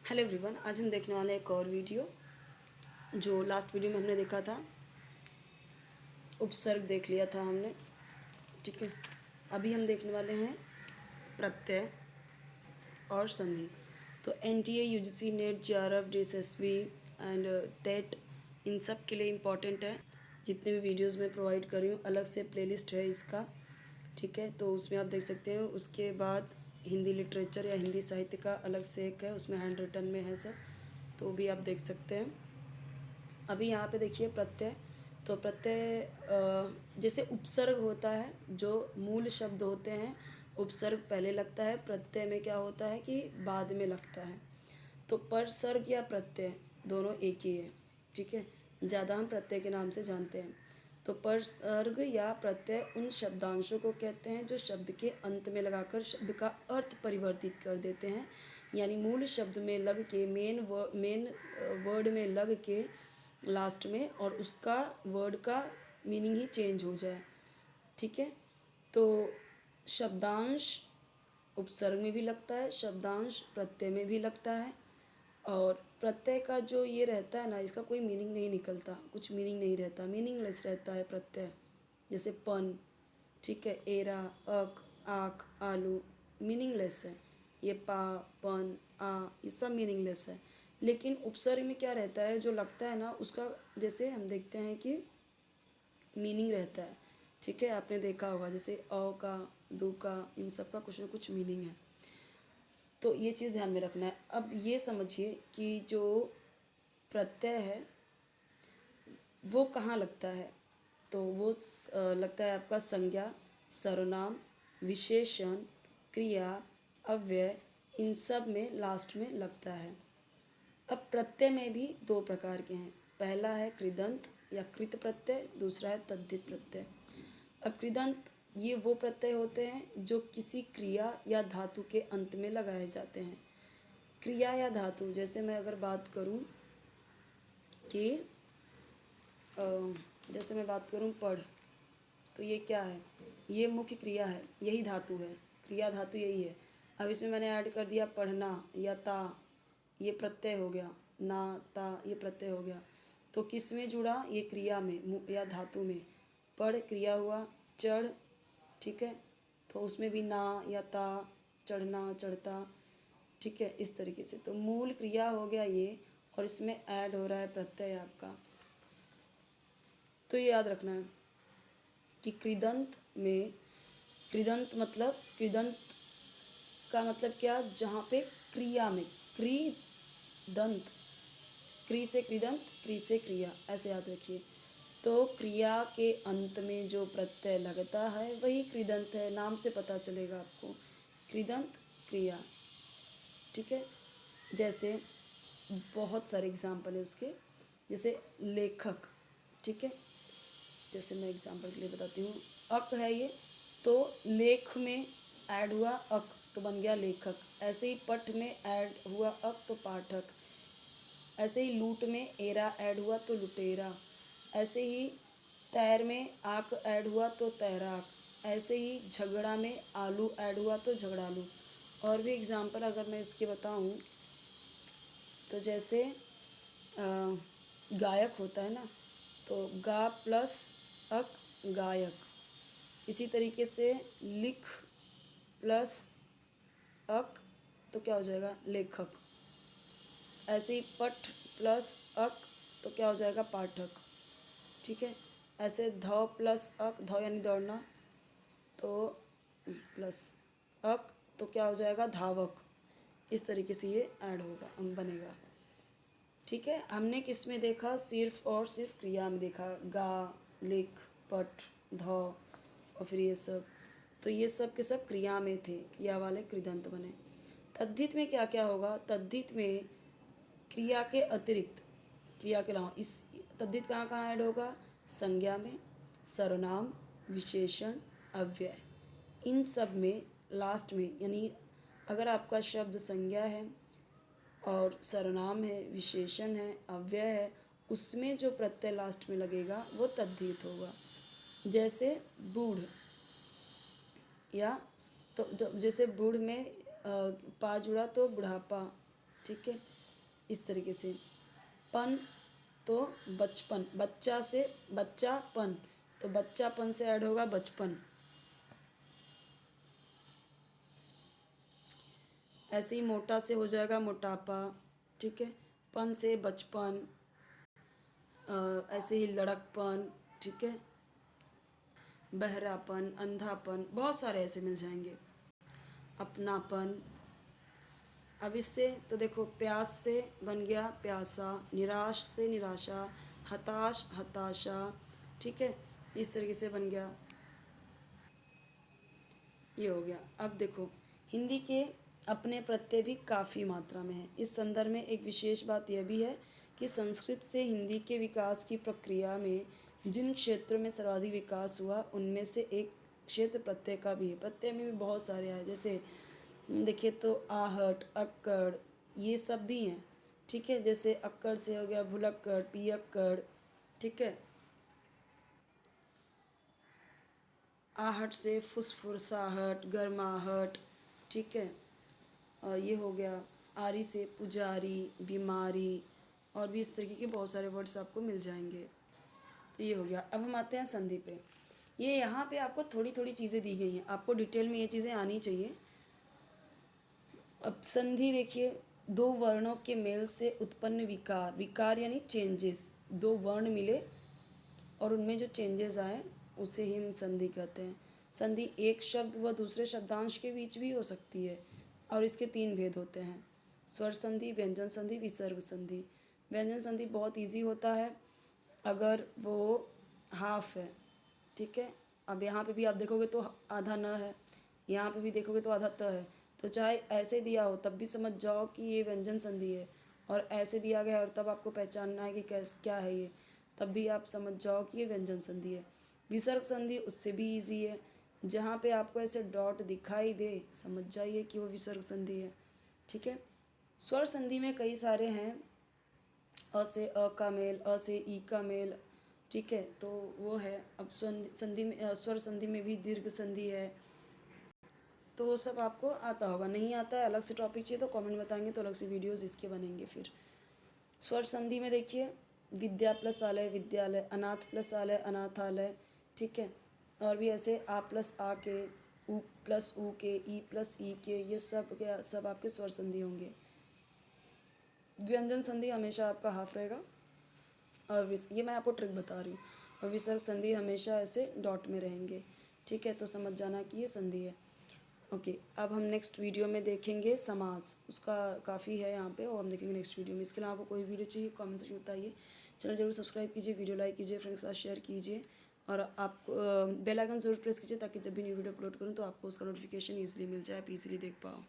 Hello everyone, आज हम देखने वाले हैं एक और वीडियो। जो लास्ट वीडियो में हमने देखा था, उपसर्ग देख लिया था हमने। ठीक है, अभी हम देखने वाले हैं प्रत्यय और संधि। तो NTA, UGC, NET, JRF, DSSB and TET, इन सब के लिए इम्पॉर्टेंट है। जितने भी वीडियोस मैं प्रोवाइड कर रही हूँ, अलग से प्लेलिस्ट है इसका। ठीक है, तो उसमें आप देख सकते हो। उसके बाद हिंदी लिटरेचर या हिंदी साहित्य का अलग से एक है, उसमें हैंड रिटन में है सब, तो भी आप देख सकते हैं। अभी यहाँ पे देखिए प्रत्यय। तो प्रत्यय जैसे उपसर्ग होता है, जो मूल शब्द होते हैं, उपसर्ग पहले लगता है। प्रत्यय में क्या होता है कि बाद में लगता है। तो परसर्ग या प्रत्यय दोनों एक ही है। ठीक है, ज़्यादा हम प्रत्यय के नाम से जानते हैं। तो परसर्ग या प्रत्यय उन शब्दांशों को कहते हैं जो शब्द के अंत में लगाकर शब्द का अर्थ परिवर्तित कर देते हैं। यानी मूल शब्द में लग के, मेन वर्ड में लग के लास्ट में, और उसका वर्ड का मीनिंग ही चेंज हो जाए। ठीक है, तो शब्दांश उपसर्ग में भी लगता है, शब्दांश प्रत्यय में भी लगता है। और प्रत्यय का जो ये रहता है ना, इसका कोई मीनिंग नहीं निकलता, कुछ मीनिंग नहीं रहता, मीनिंगलेस रहता है प्रत्यय। जैसे पन, ठीक है, एरा, अक, आक, आलू, मीनिंगलेस है। ये पा, पन, आ, ये सब मीनिंगलेस है। लेकिन उपसर्ग में क्या रहता है, जो लगता है ना, उसका जैसे हम देखते हैं कि मीनिंग रहता है। ठीक है, आपने देखा होगा जैसे अ का, दु का, इन सब का कुछ ना कुछ मीनिंग है। तो ये चीज़ ध्यान में रखना है। अब ये समझिए कि जो प्रत्यय है वो कहाँ लगता है। तो वो लगता है आपका संज्ञा, सर्वनाम, विशेषण, क्रिया, अव्यय, इन सब में लास्ट में लगता है। अब प्रत्यय में भी दो प्रकार के हैं। पहला है कृदंत या कृत प्रत्यय, दूसरा है तद्धित प्रत्यय। अब कृदंत ये वो प्रत्यय होते हैं जो किसी क्रिया या धातु के अंत में लगाए जाते हैं। क्रिया या धातु, जैसे मैं अगर बात करूं कि जैसे मैं बात करूं पढ़, तो ये क्या है, ये मुख्य क्रिया है, यही धातु है, क्रिया धातु यही है। अब इसमें मैंने ऐड कर दिया पढ़ना या ता, ये प्रत्यय हो गया, ना, ता, ये प्रत्यय हो गया। तो किस में जुड़ा, ये क्रिया में या धातु में। पढ़ क्रिया हुआ, चढ़, ठीक है, तो उसमें भी ना या ता, चढ़ना, चढ़ता। ठीक है, इस तरीके से तो मूल क्रिया हो गया ये, और इसमें ऐड हो रहा है प्रत्यय आपका। तो ये याद रखना है कि कृदंत में, कृदंत मतलब, कृदंत का मतलब क्या, जहाँ पे क्रिया में, कृदंत, क्री से कृदंत, क्री से क्रिया, ऐसे याद रखिए। तो क्रिया के अंत में जो प्रत्यय लगता है वही कृदंत है, नाम से पता चलेगा आपको, कृदंत क्रिया। ठीक है, जैसे बहुत सारे एग्जाम्पल है उसके, जैसे लेखक। ठीक है, जैसे मैं एग्जाम्पल के लिए बताती हूँ, अक है ये, तो लेख में ऐड हुआ अक, तो बन गया लेखक। ऐसे ही पठ में ऐड हुआ अक, तो पाठक। ऐसे ही लूट में एरा ऐड हुआ तो लुटेरा। ऐसे ही तैर में आक ऐड हुआ तो तैराक। ऐसे ही झगड़ा में आलू ऐड हुआ तो झगड़ालू। और भी एग्जाम्पल अगर मैं इसके बताऊँ, तो जैसे गायक होता है ना, तो गा प्लस अक, गायक। इसी तरीके से लिख प्लस अक, तो क्या हो जाएगा, लेखक। ऐसे ही पठ प्लस अक, तो क्या हो जाएगा, पाठक। ठीक है, ऐसे ध प्लस अक, ध यानी दौड़ना, तो प्लस अक, तो क्या हो जाएगा, धावक। इस तरीके से ये ऐड होगा, बनेगा। ठीक है, हमने किस में देखा, सिर्फ और सिर्फ क्रिया में देखा, गा, लिख, पठ, ध, और फिर ये सब। तो ये सब के सब क्रिया में थे, क्रिया वाले कृदंत बने। तद्धित में क्या क्या होगा, तद्धित में क्रिया के अतिरिक्त, क्रिया के अलावा इस तद्धित कहाँ कहाँ ऐड होगा, संज्ञा में, सर्वनाम, विशेषण, अव्यय, इन सब में लास्ट में। यानी अगर आपका शब्द संज्ञा है और सर्वनाम है, विशेषण है, अव्यय है, उसमें जो प्रत्यय लास्ट में लगेगा वो तद्धित होगा। जैसे बूढ़, या तो जैसे बूढ़ में पा जुड़ा तो बुढ़ापा, ठीक है, इस तरीके से। पन तो बचपन, बच्चा से बच्चापन, तो बच्चापन से ऐड होगा बचपन। ऐसे ही मोटा से हो जाएगा मोटापा, ठीक है। पन से बचपन, ऐसे ही लड़कपन, ठीक है। बहरापन, अंधापन, बहुत सारे ऐसे मिल जाएंगे। अपनापन। अब इससे तो देखो, प्यास से बन गया प्यासा, निराश से निराशा, हताश हताशा, ठीक है, इस तरीके से बन गया, ये हो गया। अब देखो, हिंदी के अपने प्रत्यय भी काफ़ी मात्रा में है। इस संदर्भ में एक विशेष बात यह भी है कि संस्कृत से हिंदी के विकास की प्रक्रिया में जिन क्षेत्रों में सर्वाधिक विकास हुआ उनमें से एक क्षेत्र प्रत्यय का भी है। प्रत्यय में भी बहुत सारे आए, जैसे देखिए तो आहट, अक्कड़, ये सब भी हैं, ठीक है। जैसे अक्कड़ से हो गया भुलक्कड़, पियक्कड़, ठीक है। आहट से फुसफुसाहट, गर्माहट, ठीक है। और ये हो गया। आरी से पुजारी, बीमारी, और भी इस तरीके के बहुत सारे वर्ड्स आपको मिल जाएंगे। तो ये हो गया। अब हम आते हैं संधि पे। ये यहाँ पे आपको थोड़ी थोड़ी चीज़ें दी गई हैं, आपको डिटेल में ये चीज़ें आनी चाहिए। अब संधि देखिए, दो वर्णों के मेल से उत्पन्न विकार, विकार यानी चेंजेस, दो वर्ण मिले और उनमें जो चेंजेस आए उसे ही हम संधि कहते हैं। संधि एक शब्द व दूसरे शब्दांश के बीच भी हो सकती है और इसके तीन भेद होते हैं: स्वर संधि, व्यंजन संधि, विसर्ग संधि। व्यंजन संधि बहुत इजी होता है अगर वो हाफ है, ठीक है। अब यहाँ पे भी आप देखोगे तो आधा न है, यहाँ पे भी देखोगे तो आधा त है, तो चाहे ऐसे दिया हो तब भी समझ जाओ कि ये व्यंजन संधि है, और ऐसे दिया गया और तब आपको पहचानना है कि क्या है ये, तब भी आप समझ जाओ कि ये व्यंजन संधि है। विसर्ग संधि उससे भी इजी है, जहाँ पे आपको ऐसे डॉट दिखाई दे समझ जाइए कि वो विसर्ग संधि है, ठीक है। स्वर संधि में कई सारे हैं, अ से अ का मेल, अ से ई का मेल, ठीक है, तो वो है। अब संधि में, स्वर संधि में भी दीर्घ संधि है, तो वो सब आपको आता होगा। नहीं आता है, अलग से टॉपिक चाहिए तो कमेंट बताएंगे तो अलग से वीडियोस इसके बनेंगे। फिर स्वर संधि में देखिए, विद्या प्लस आलय विद्यालय, अनाथ प्लस आलय अनाथालय, ठीक है। और भी ऐसे आ प्लस आ के, ऊ प्लस ऊ के, ई प्लस ई के, ये सब के सब आपके स्वर संधि होंगे। व्यंजन संधि हमेशा आपका हाफ रहेगा, और ये मैं आपको ट्रिक बता रही हूँ। और विसर्ग संधि हमेशा ऐसे डॉट में रहेंगे, ठीक है। तो समझ जाना कि ये संधि है। ओके, अब हम नेक्स्ट वीडियो में देखेंगे समास, उसका काफ़ी है यहाँ पे, और हम देखेंगे नेक्स्ट वीडियो में। इसके अलावा आपको कोई वीडियो चाहिए कमेंट सेक्शन में बताइए। चैनल जरूर सब्सक्राइब कीजिए, वीडियो लाइक कीजिए, फ्रेंड्स के साथ शेयर कीजिए, और आप बेल आइकन जरूर प्रेस कीजिए ताकि जब भी न्यू वीडियो अपलोड करूँ तो आपको उसका नोटिफिकेशन ईजिली मिल जाए, आप ईजिली देख पाओ।